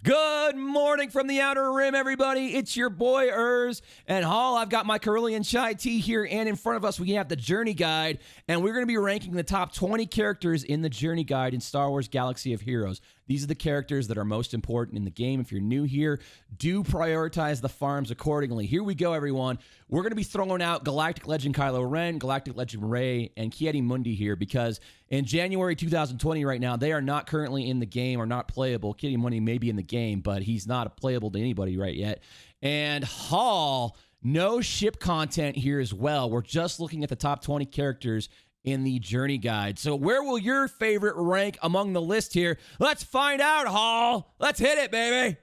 Good morning from the Outer Rim, everybody. It's your boy, and Hall. I've got my Carillion chai tea here, and in front of us, we have the Journey Guide, and we're going to be ranking the top 20 characters in the Journey Guide in Star Wars Galaxy of Heroes. These are the characters that are most important in the game. If you're new here, do prioritize the farms accordingly. Here we go, everyone. We're going to be throwing out Galactic Legend Kylo Ren, Galactic Legend Rey, and Ki-Adi-Mundi here because in January 2020 right now, they are not currently in the game or not playable. Ki-Adi-Mundi may be in the game, but he's not playable to anybody right yet. And Hall, no ship content here as well. We're just looking at the top 20 characters in the Journey Guide. So where will your favorite rank among the list here? Let's find out, Hall. Let's hit it, baby.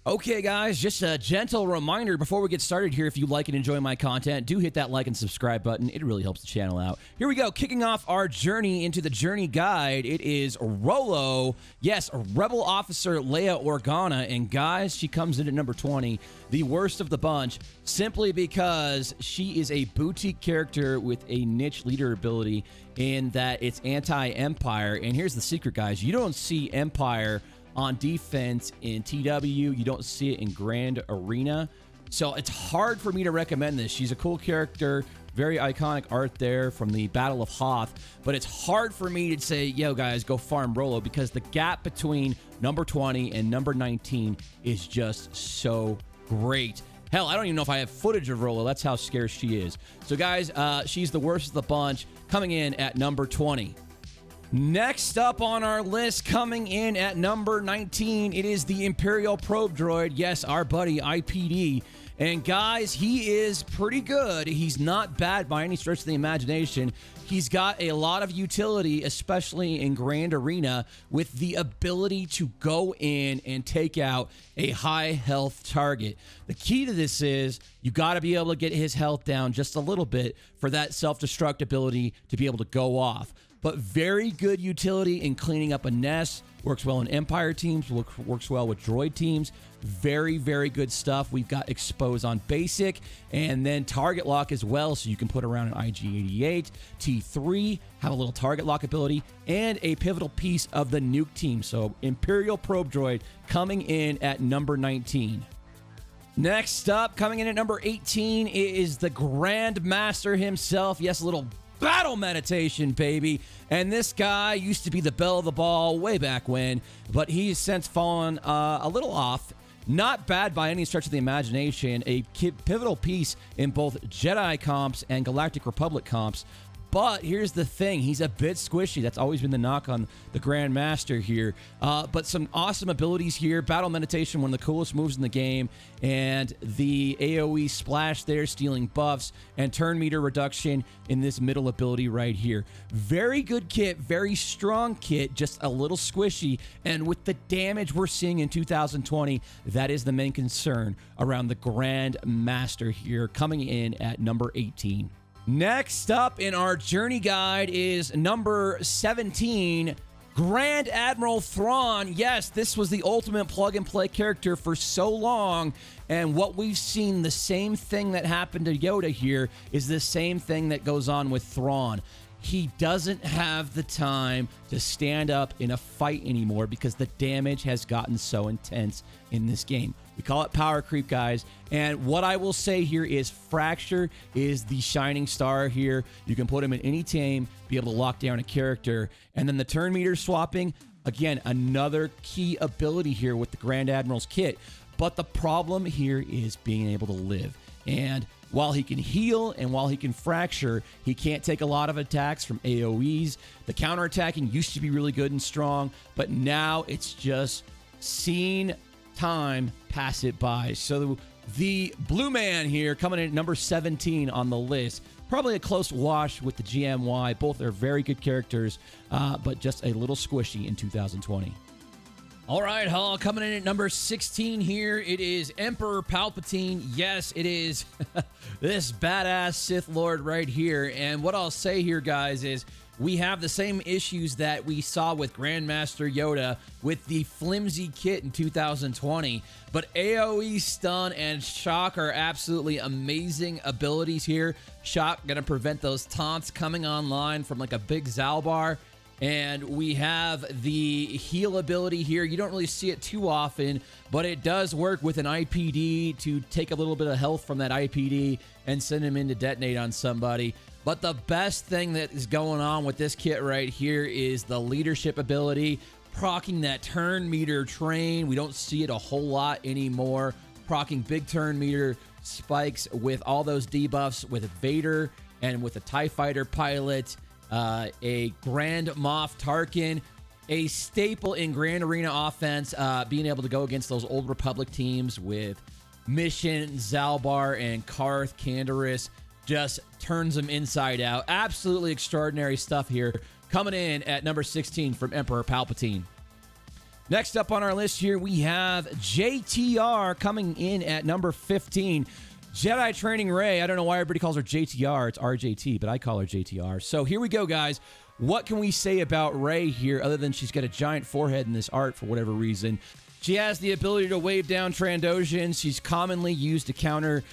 Okay, guys, just a gentle reminder before we get started here, if you like and enjoy my content, do hit that like and subscribe button. It really helps the channel out. Here we go, kicking off our journey into the Journey Guide. It is Rolo. Yes, Rebel Officer Leia Organa. And guys, she comes in at number 20, the worst of the bunch, simply because she is a boutique character with a niche leader ability in that it's anti-Empire. And here's the secret, guys. You don't see Empire on defense in TW. You don't see it in Grand Arena. So it's hard for me to recommend this. She's a cool character, very iconic art there from the Battle of Hoth, but it's hard for me to say, yo guys, go farm Rolo, because the gap between number 20 and number 19 is just so great. Hell, I don't even know if I have footage of Rolo. That's how scarce she is. So guys, she's the worst of the bunch, coming in at number 20. Next up on our list, coming in at number 19, it is the Imperial probe droid. Yes, our buddy IPD. And guys, he is pretty good. He's not bad by any stretch of the imagination. He's got a lot of utility, especially in Grand Arena, with the ability to go in and take out a high health target. The key to this is you got to be able to get his health down just a little bit for that self-destruct ability to be able to go off. But very good utility in cleaning up a nest. Works well in Empire teams. Works well with Droid teams. Very, very good stuff. We've got Expose on Basic. And then Target Lock as well. So you can put around an IG-88. T3. Have a little Target Lock ability. And a pivotal piece of the Nuke team. So Imperial Probe Droid coming in at number 19. Next up, coming in at number 18 is the Grand Master himself. Yes, a little battle meditation, baby. And this guy used to be the belle of the ball way back when, but he's since fallen a little off. Not bad by any stretch of the imagination. A pivotal piece in both Jedi comps and Galactic Republic comps. But here's the thing. He's a bit squishy. That's always been the knock on the Grand Master here. But some awesome abilities here. Battle Meditation, one of the coolest moves in the game. And the AoE splash there, stealing buffs. And turn meter reduction in this middle ability right here. Very good kit. Very strong kit. Just a little squishy. And with the damage we're seeing in 2020, that is the main concern around the Grand Master here. Coming in at number 18. Next up in our Journey Guide is number 17, Grand Admiral Thrawn. Yes, this was the ultimate plug-and-play character for so long, and what we've seen, the same thing that happened to Yoda here, is the same thing that goes on with Thrawn. He doesn't have the time to stand up in a fight anymore because the damage has gotten so intense in this game. We call it power creep, guys. And what I will say here is Fracture is the shining star here. You can put him in any team, be able to lock down a character. And then the turn meter swapping, again, another key ability here with the Grand Admiral's kit. But the problem here is being able to live. And while he can heal and while he can fracture, he can't take a lot of attacks from AoEs. The counterattacking used to be really good and strong, but now it's just seen time pass it by. So the Blue Man here coming in at number 17 on the list. Probably a close wash with the GMY. Both are very good characters, but just a little squishy in 2020. All right, Hall, coming in at number 16 here, it is Emperor Palpatine. Yes, it is this badass Sith Lord right here. And what I'll say here, guys, is we have the same issues that we saw with Grandmaster Yoda with the flimsy kit in 2020. But AoE stun and shock are absolutely amazing abilities here. Shock going to prevent those taunts coming online from like a big Zalbar. And we have the heal ability here. You don't really see it too often, but it does work with an IPD to take a little bit of health from that IPD and send him in to detonate on somebody. But the best thing that is going on with this kit right here is the leadership ability, proccing that turn meter train. We don't see it a whole lot anymore. Proccing big turn meter spikes with all those debuffs with Vader and with a TIE Fighter pilot. A Grand Moff Tarkin, a staple in Grand Arena offense, being able to go against those old Republic teams with Mission, Zalbar, and Karth Canderous. Just turns them inside out. Absolutely extraordinary stuff here. Coming in at number 16 from Emperor Palpatine. Next up on our list here, we have JTR coming in at number 15. Jedi Training Rey. I don't know why everybody calls her JTR. It's RJT, but I call her JTR. So here we go, guys. What can we say about Rey here other than she's got a giant forehead in this art for whatever reason? She has the ability to wave down Trandoshans. She's commonly used to counter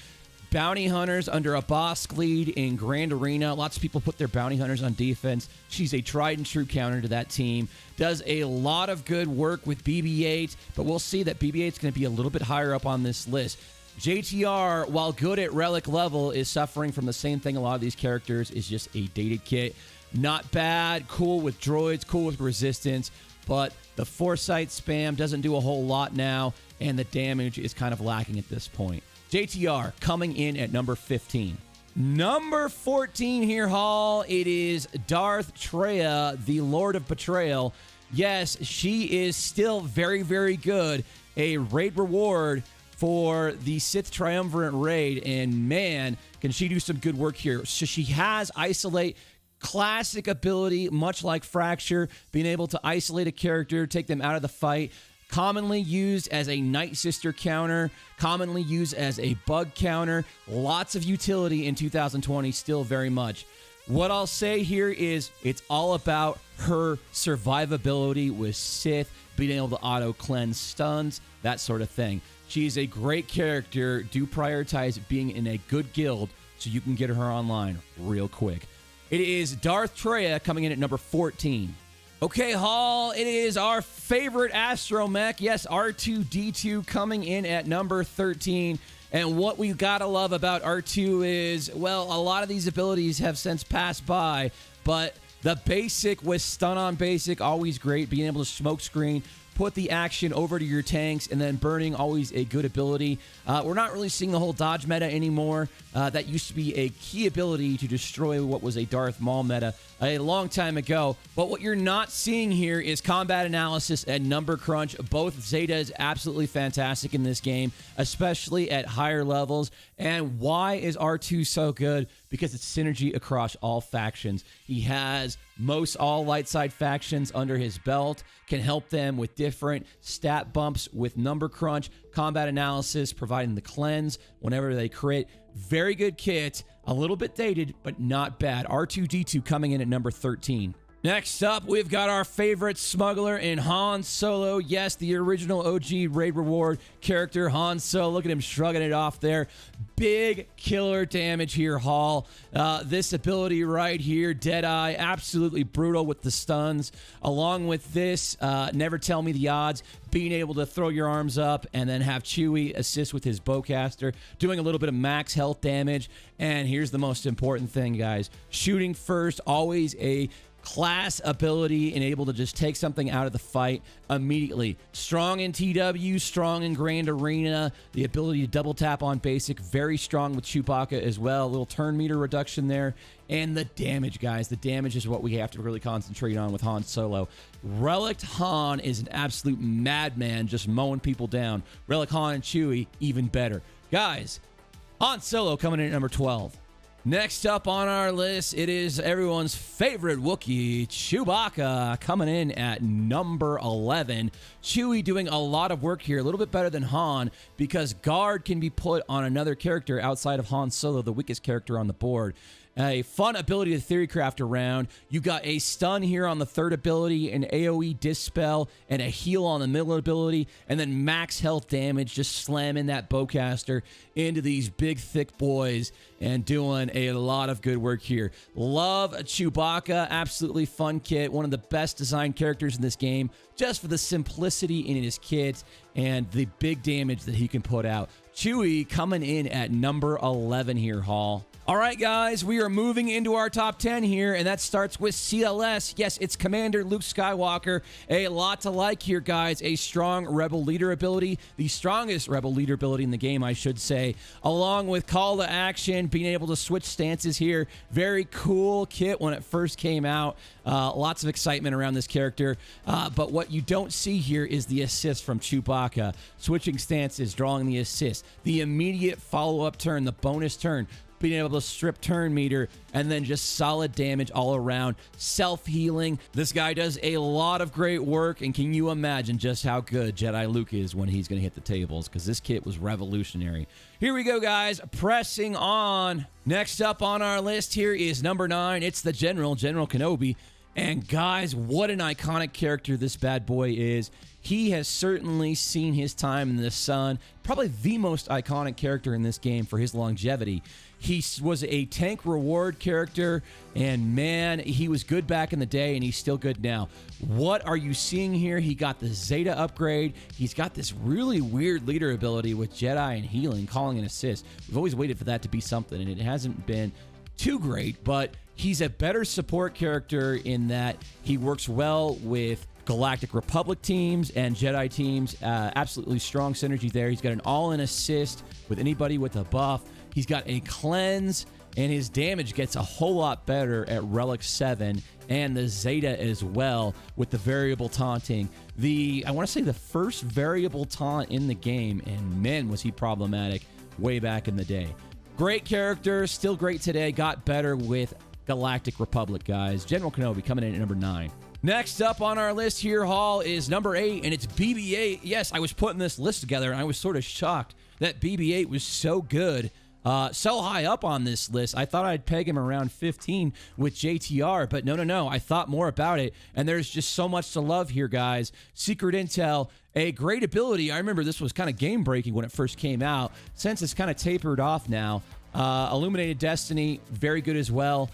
bounty hunters under a boss lead in Grand Arena. Lots of people put their bounty hunters on defense. She's a tried and true counter to that team. Does a lot of good work with BB-8, but we'll see that BB-8 is going to be a little bit higher up on this list. JTR, while good at relic level, is suffering from the same thing a lot of these characters, is just a dated kit. Not bad, cool with droids, cool with resistance, but the foresight spam doesn't do a whole lot now, and the damage is kind of lacking at this point. JTR coming in at number 15. Number 14 here, Hall. It is Darth Trai, the Lord of Betrayal. Yes, she is still very, very good. A raid reward for the Sith Triumvirate raid, and man, can she do some good work here. So she has Isolate, classic ability, much like Fracture, being able to isolate a character, take them out of the fight. Commonly used as a Night Sister counter, commonly used as a bug counter. Lots of utility in 2020, still very much. What I'll say here is it's all about her survivability with Sith, being able to auto-cleanse stuns, that sort of thing. She's a great character. Do prioritize being in a good guild so you can get her online real quick. It is Darth Trai coming in at number 14. Okay, Hall, it is our favorite astromech. Yes, R2-D2 coming in at number 13. And what we gotta love about R2 is, well, a lot of these abilities have since passed by, but the basic with stun on basic, always great. Being able to smoke screen, put the action over to your tanks, and then burning, always a good ability. We're not really seeing the whole dodge meta anymore. That used to be a key ability to destroy what was a Darth Maul meta a long time ago. But what you're not seeing here is combat analysis and number crunch. Both Zetas absolutely fantastic in this game, especially at higher levels. And why is R2 so good? Because it's synergy across all factions. He has most all light side factions under his belt, can help them with different stat bumps with number crunch, combat analysis, providing the cleanse whenever they crit. Very good kit, a little bit dated, but not bad. R2-D2 coming in at number 13. Next up, we've got our favorite smuggler in Han Solo. Yes, the original OG raid reward character, Han Solo. Look at him shrugging it off there. Big killer damage here, Hall. This ability right here, Deadeye, absolutely brutal with the stuns. Along with this, Never Tell Me the Odds, being able to throw your arms up and then have Chewie assist with his bowcaster, doing a little bit of max health damage. And here's the most important thing, guys. Shooting first, always a class ability and able to just take something out of the fight immediately. Strong in TW, strong in Grand Arena, the ability to double tap on basic, very strong with Chewbacca as well. A little turn meter reduction there. And the damage, guys. The damage is what we have to really concentrate on with Han Solo. Relic Han is an absolute madman, just mowing people down. Relic Han and Chewie, even better. Guys, Han Solo coming in at number 12. Next up on our list, it is everyone's favorite Wookiee, Chewbacca, coming in at number 11. Chewie doing a lot of work here, a little bit better than Han, because guard can be put on another character outside of Han Solo, the weakest character on the board. A fun ability to theory craft around. You got a stun here on the third ability, an AoE dispel, and a heal on the middle ability, and then max health damage, just slamming that bowcaster into these big, thick boys and doing a lot of good work here. Love Chewbacca, absolutely fun kit, one of the best designed characters in this game, just for the simplicity in his kit and the big damage that he can put out. Chewie coming in at number 11 here, Hall. All right, guys, we are moving into our top 10 here, and that starts with CLS. Yes, it's Commander Luke Skywalker. A lot to like here, guys. A strong Rebel leader ability, the strongest Rebel leader ability in the game, I should say, along with call to action, being able to switch stances here. Very cool kit when it first came out. Lots of excitement around this character, but what you don't see here is the assist from Chewbacca. Switching stances, drawing the assist, the immediate follow-up turn, the bonus turn, being able to strip turn meter, and then just solid damage all around. Self-healing. This guy does a lot of great work, and can you imagine just how good Jedi Luke is when he's going to hit the tables, because this kit was revolutionary. Here we go, guys. Pressing on. Next up on our list here is number 9. It's the General Kenobi. And guys, what an iconic character this bad boy is. He has certainly seen his time in the sun. Probably the most iconic character in this game for his longevity. He was a tank reward character, and man, he was good back in the day, and he's still good now. What are you seeing here? He got the Zeta upgrade. He's got this really weird leader ability with Jedi and healing, calling an assist. We've always waited for that to be something, and it hasn't been too great, but he's a better support character in that he works well with Galactic Republic teams and Jedi teams. Absolutely strong synergy there. He's got an all-in assist with anybody with a buff. He's got a cleanse, and his damage gets a whole lot better at Relic 7 and the Zeta as well with the variable taunting. I want to say the first variable taunt in the game, and man, was he problematic way back in the day. Great character, still great today, got better with Galactic Republic, guys. General Kenobi coming in at number 9. Next up on our list here, Hall, is number 8, and it's BB-8. Yes, I was putting this list together, and I was sort of shocked that BB-8 was so good, so high up on this list. I thought I'd peg him around 15 with JTR, but no. I thought more about it, and there's just so much to love here, guys. Secret Intel, a great ability. I remember this was kind of game-breaking when it first came out. Since it's kind of tapered off now. Illuminated Destiny, very good as well.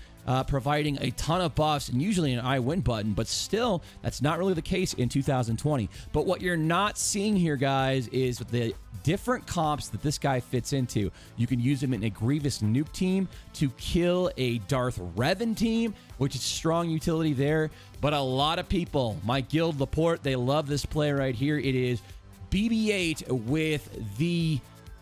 Providing a ton of buffs and usually an I win button, but still, that's not really the case in 2020. But what you're not seeing here, guys, is the different comps that this guy fits into. You can use him in a Grievous nuke team to kill a Darth Revan team, which is strong utility there. But a lot of people, my guild Laporte, they love this play right here. It is BB-8 with the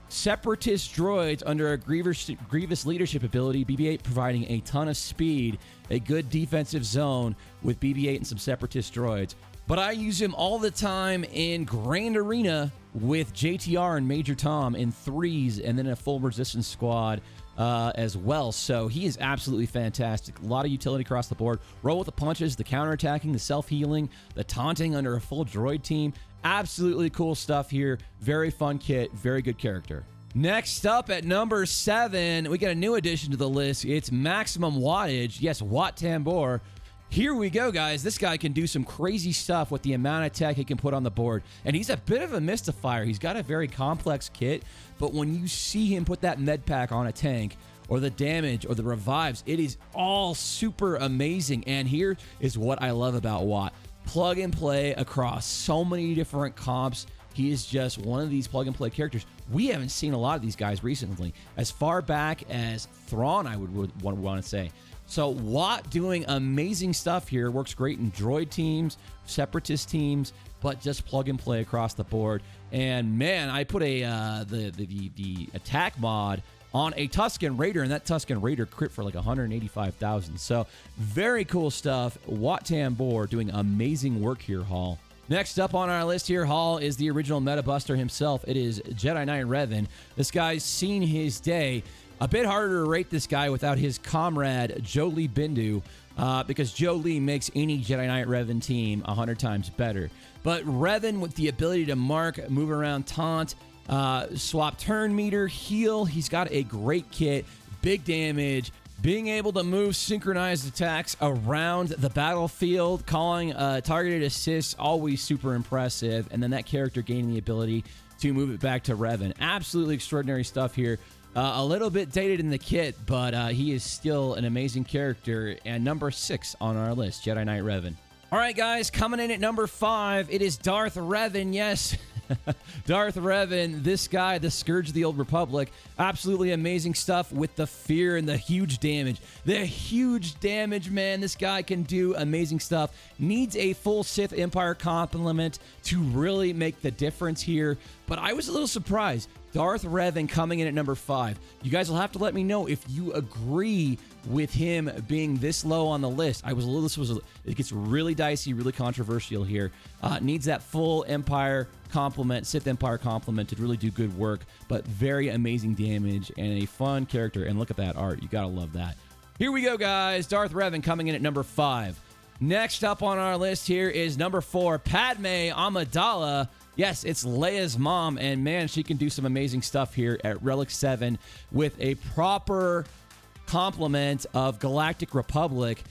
Separatist droids under a Grievous leadership ability. BB-8 providing a ton of speed, a good defensive zone with BB-8 and some Separatist droids. But I use him all the time in Grand Arena with JTR and Major Tom in 3s, and then a full resistance squad as well. So he is absolutely fantastic. A lot of utility across the board. Roll with the punches, the counterattacking, the self-healing, the taunting under a full droid team. Absolutely cool stuff here. Very fun kit. Very good character. Next up at number 7, we got a new addition to the list. It's Maximum Wattage. Yes, Watt Tambor. Here we go, guys. This guy can do some crazy stuff with the amount of tech he can put on the board. And he's a bit of a mystifier. He's got a very complex kit, but when you see him put that med pack on a tank, or the damage, or the revives, it is all super amazing. And here is what I love about Watt. Plug and play across so many different comps. He is just one of these plug and play characters. We haven't seen a lot of these guys recently. As far back as Thrawn, I would want to say. So Watt doing amazing stuff here. Works great in droid teams, Separatist teams, but just plug and play across the board. And man, I put the attack mod on a Tusken Raider, and that Tusken Raider crit for like 185,000. So very cool stuff. Watt Tambor doing amazing work here, Hall. Next up on our list here, Hall, is the original Meta Buster himself. It is Jedi Knight Revan. This guy's seen his day. A bit harder to rate this guy without his comrade, Jolee Bindu, because Jolee makes any Jedi Knight Revan team 100 times better. But Revan, with the ability to mark, move around, taunt, swap turn meter, heal, he's got a great kit, big damage, being able to move synchronized attacks around the battlefield, calling targeted assists, always super impressive. And then that character gaining the ability to move it back to Revan. Absolutely extraordinary stuff here. A little bit dated in the kit, but he is still an amazing character, and number 6 on our list, Jedi Knight Revan. All right, guys, coming in at number 5, it is Darth Revan. Yes, Darth Revan, this guy, the Scourge of the Old Republic. Absolutely amazing stuff with the fear and the huge damage. The huge damage, man. This guy can do amazing stuff. Needs a full Sith Empire complement to really make the difference here, but I was a little surprised. Darth Revan coming in at number 5. You guys will have to let me know if you agree with him being this low on the list. It gets really dicey, really controversial here. Needs that full Empire complement, Sith Empire complement to really do good work, but very amazing damage and a fun character. And look at that art. You gotta love that. Here we go, guys. Darth Revan coming in at number 5. Next up on our list here is number 4, Padme Amidala. Yes, it's Leia's mom, and man, she can do some amazing stuff here at Relic 7 with a proper complement of Galactic Republic,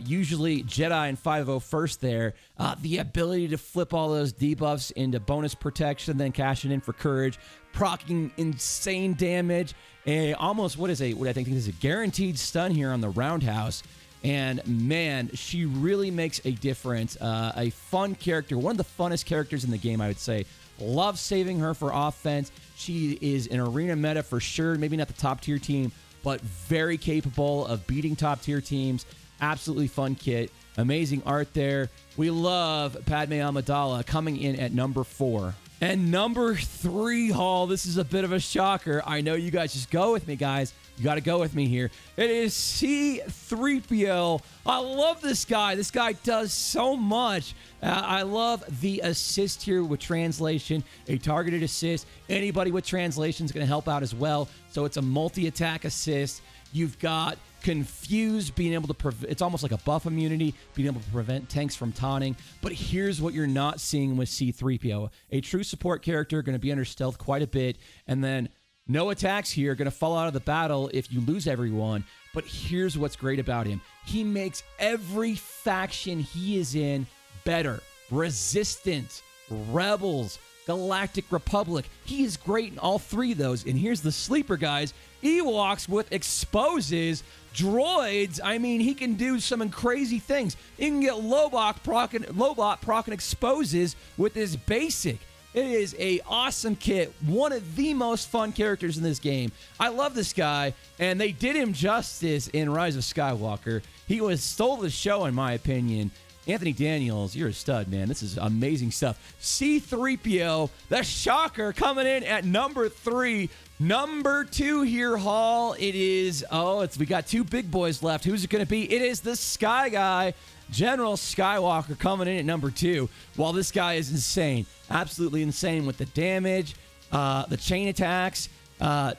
usually Jedi and 501st there. The ability to flip all those debuffs into bonus protection, then cash it in for courage, proccing insane damage. What I think is a guaranteed stun here on the roundhouse. And man, she really makes a difference. A fun character, one of the funnest characters in the game, I would say. Love saving her for offense. She is an arena meta for sure. Maybe not the top tier team, but very capable of beating top tier teams. Absolutely fun kit. Amazing art there. We love Padme Amidala coming in at number 4. And number 3, Hall, this is a bit of a shocker. I know you guys, just go with me, guys. You got to go with me here. It is C-3PO. I love this guy. This guy does so much. I love the assist here with translation, a targeted assist. Anybody with translation is going to help out as well. So it's a multi-attack assist. You've got Confused, being able to it's almost like a buff immunity, being able to prevent tanks from taunting. But here's what you're not seeing with C-3PO. A true support character, going to be under stealth quite a bit, and then no attacks here, going to fall out of the battle if you lose everyone. But here's what's great about him. He makes every faction he is in better. Resistance, Rebels, Galactic Republic. He is great in all 3 of those. And here's the sleeper, guys. Ewoks with exposes. Droids, I mean, he can do some crazy things. He can get Lobot proc and exposes with his basic. It is a awesome kit. One of the most fun characters in this game. I love this guy, and they did him justice in Rise of Skywalker. He stole the show, in my opinion. Anthony Daniels, you're a stud, man. This is amazing stuff. C-3PO, the shocker, coming in at number 3. Number 2 here, Hall. It is, we got 2 big boys left. Who's it going to be? It is the Sky Guy, General Skywalker, coming in at number 2. While this guy is insane, absolutely insane with the damage, the chain attacks,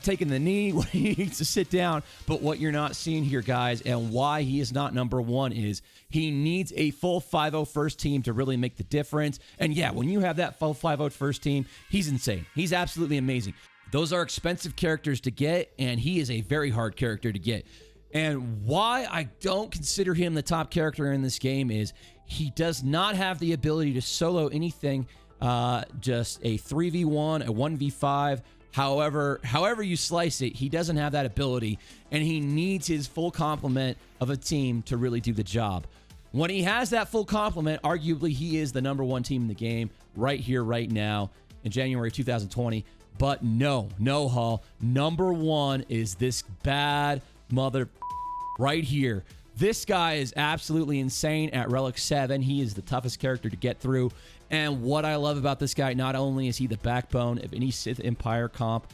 taking the knee when he needs to sit down. But what you're not seeing here, guys, and why he is not number 1 is he needs a full 501st team to really make the difference. And yeah, when you have that full 501st team, he's insane. He's absolutely amazing. Those are expensive characters to get, and he is a very hard character to get. And why I don't consider him the top character in this game is he does not have the ability to solo anything, just a 3v1, a 1v5, however you slice it. He doesn't have that ability, and he needs his full complement of a team to really do the job. When he has that full complement, arguably he is the number 1 team in the game right here, right now, in January of 2020. But no, Hall. Number 1 is this bad mother right here. This guy is absolutely insane at Relic 7. He is the toughest character to get through. And what I love about this guy, not only is he the backbone of any Sith Empire comp,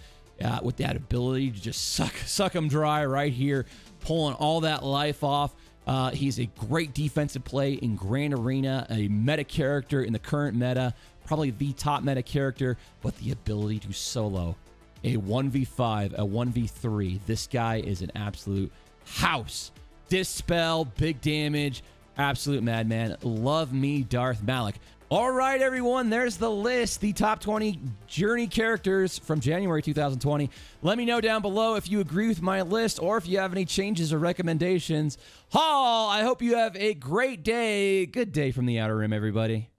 with that ability to just suck him dry right here, pulling all that life off. He's a great defensive play in Grand Arena, a meta character in the current meta, probably the top meta character, but the ability to solo. a 1v5, a 1v3. This guy is an absolute house. Dispel, big damage, absolute madman. Love me Darth Malik. All right, everyone, there's the list, the top 20 Journey characters from January 2020. Let me know down below if you agree with my list or if you have any changes or recommendations. I hope you have a great day. Good day from the Outer Rim, everybody.